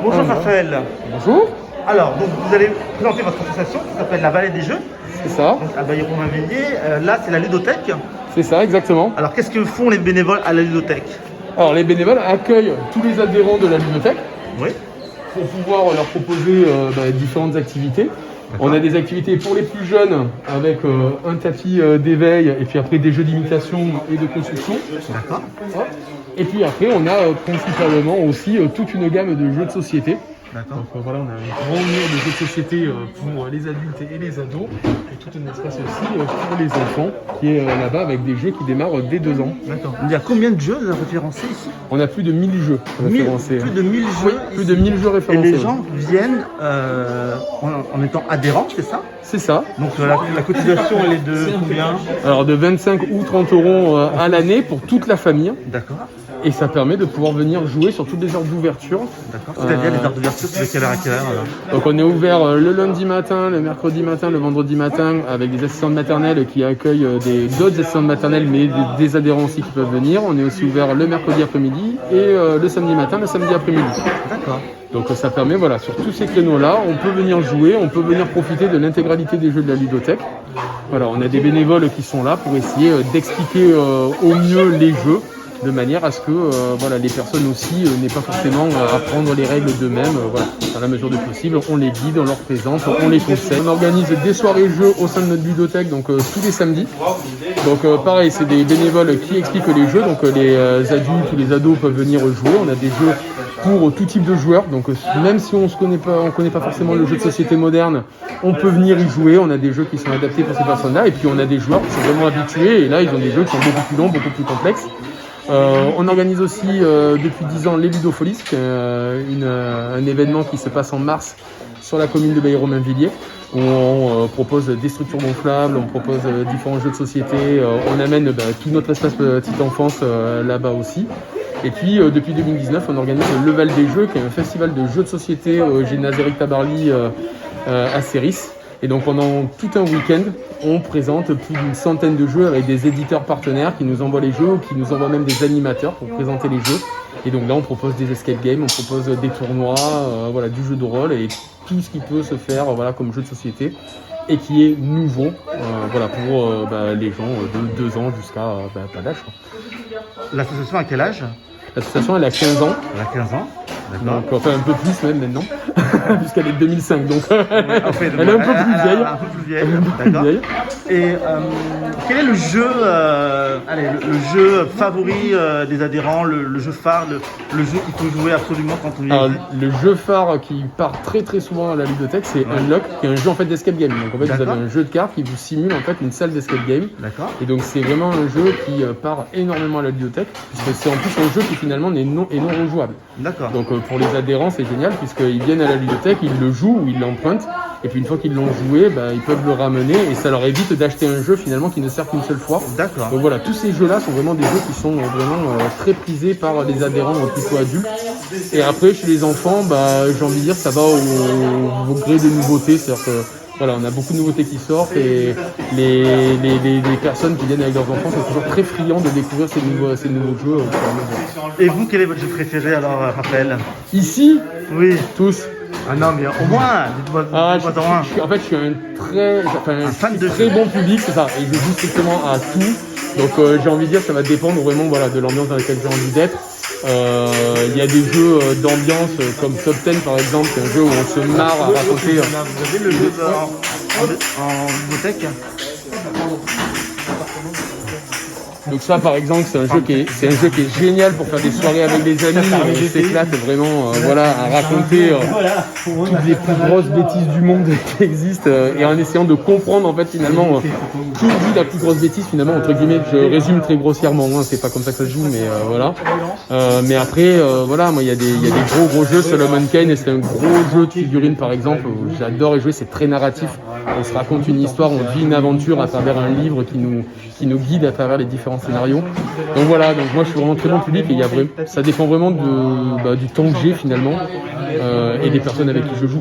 Bonjour Raphaël. Bonjour. Alors, donc, vous allez présenter votre association qui s'appelle La Vallée des Jeux, C'est ça, donc à Bailly-Romainvilliers. Là, c'est la ludothèque. c'est ça, exactement. Alors, qu'est-ce que font les bénévoles à la ludothèque? Alors les bénévoles accueillent tous les adhérents de la ludothèque Oui. pour pouvoir leur proposer différentes activités. On a des activités pour les plus jeunes avec un tapis d'éveil et puis après des jeux d'imitation et de construction. D'accord. Et puis après on a principalement aussi toute une gamme de jeux de société. D'accord. Donc voilà, on a un grand mur de jeux de société pour les adultes et les ados et tout un espace aussi pour les enfants qui est là-bas avec des jeux qui démarrent dès 2 ans. D'accord. Il y a combien de jeux référencés ici? On a plus de 1000 jeux référencés. Plus de 1000 jeux. Oui, plus de 1000 jeux Et référencés. les gens viennent en étant adhérents, c'est ça? C'est ça. Donc la cotisation, elle est de combien? Alors de 25 ou 30 euros à l'année pour toute la famille. D'accord. Et ça permet de pouvoir venir jouer sur toutes les heures d'ouverture. D'accord. C'est-à-dire les heures d'ouverture, c'est de quelle heure à quelle heure alors? Donc on est ouvert le lundi matin, le mercredi matin, le vendredi matin avec des assistantes maternelles qui accueillent d'autres assistantes maternelles mais des adhérents aussi qui peuvent venir. On est aussi ouvert le mercredi après-midi et le samedi matin, le samedi après-midi. D'accord. Donc ça permet, voilà, sur tous ces créneaux-là, on peut venir jouer, on peut venir profiter de l'intégralité des jeux de la ludothèque. Voilà, on a des bénévoles qui sont là pour essayer d'expliquer au mieux les jeux, de manière à ce que voilà, les personnes aussi n'aient pas forcément à apprendre les règles d'eux-mêmes. Voilà, dans la mesure du possible, on les guide, on leur présente, on les conseille. On organise des soirées jeux au sein de notre ludothèque, donc tous les samedis. Donc pareil, c'est des bénévoles qui expliquent les jeux, donc les adultes ou les ados peuvent venir jouer. On a des jeux pour tout type de joueurs, donc même si on connaît pas forcément le jeu de société moderne, on peut venir y jouer. On a des jeux qui sont adaptés pour ces personnes-là, et puis on a des joueurs qui sont vraiment habitués, et là ils ont des jeux qui sont beaucoup plus longs, beaucoup plus complexes. On organise aussi depuis 10 ans les Ludofolies, qui est un événement qui se passe en mars sur la commune de Bailly-Romainvilliers, où on propose des structures gonflables, on propose différents jeux de société, on amène tout notre espace petite enfance là-bas aussi. Et puis depuis 2019, on organise le Val des Jeux, qui est un festival de jeux de société au gymnase Éric Tabarly à Céris. Et donc pendant tout un week-end, on présente plus d'une centaine de jeux avec des éditeurs partenaires qui nous envoient les jeux ou qui nous envoient même des animateurs pour présenter les jeux. Et donc là, on propose des escape games, on propose des tournois, voilà, du jeu de rôle et tout ce qui peut se faire voilà, comme jeu de société et qui est nouveau voilà, pour les gens de 2 ans jusqu'à pas d'âge. L'association à quel âge? L'association, elle a 15 ans. Elle a 15 ans. D'accord. Donc, enfin un peu plus même maintenant, puisqu'elle est de 2005, donc En fait, elle est un peu plus vieille. Un peu plus vieille, d'accord. Et quel est le jeu, le jeu favori des adhérents, le jeu phare, le jeu qu'il faut jouer absolument quand on vient? Alors, le jeu phare qui part très très souvent à la ludothèque, c'est Unlock, qui est un jeu en fait d'escape game. Donc en fait, vous avez un jeu de cartes qui vous simule en fait une salle d'escape game. D'accord. Et donc c'est vraiment un jeu qui part énormément à la ludothèque, puisque c'est en plus un jeu qui finalement est non rejouable. D'accord. Donc pour les adhérents, c'est génial puisqu'ils viennent à la ludothèque, ils le jouent ou ils l'empruntent. Et puis une fois qu'ils l'ont joué, ils peuvent le ramener et ça leur évite d'acheter un jeu finalement qui ne sert qu'une seule fois. D'accord. Donc voilà, tous ces jeux-là sont vraiment des jeux qui sont vraiment très prisés par les adhérents plutôt adultes. Et après, chez les enfants, j'ai envie de dire, ça va au gré des nouveautés. C'est-à-dire que voilà, on a beaucoup de nouveautés qui sortent et les personnes qui viennent avec leurs enfants sont toujours très friands de découvrir ces nouveaux jeux. Et vous, quel est votre jeu préféré alors, Raphaël? Ici, oui, tous. Ah non, mais au moins, dites-moi en un. En fait, je suis un fan de très bon public, c'est ça. Et je joue strictement à tout. Donc j'ai envie de dire, ça va dépendre vraiment de l'ambiance dans laquelle j'ai envie d'être. Il y a des jeux d'ambiance comme Top 10 par exemple, c'est un jeu où on se marre à raconter. Vous avez le jeu en bibliothèque? Donc ça par exemple c'est un jeu qui est génial pour faire des soirées avec les amis, on s'éclate vraiment à raconter toutes les plus grosses bêtises du monde qui existent et en essayant de comprendre en fait finalement qui dit la plus grosse bêtise finalement entre guillemets. Je résume très grossièrement, c'est pas comme ça que ça se joue mais voilà. Mais après moi il y a des gros jeux, Solomon Kane, c'est un gros jeu de figurines par exemple, j'adore y jouer, c'est très narratif. On se raconte une histoire, on vit une aventure à travers un livre qui nous guide à travers les différents scénarios. Donc voilà, donc moi je suis vraiment très bon public et ça dépend vraiment du temps que j'ai finalement et des personnes avec qui je joue.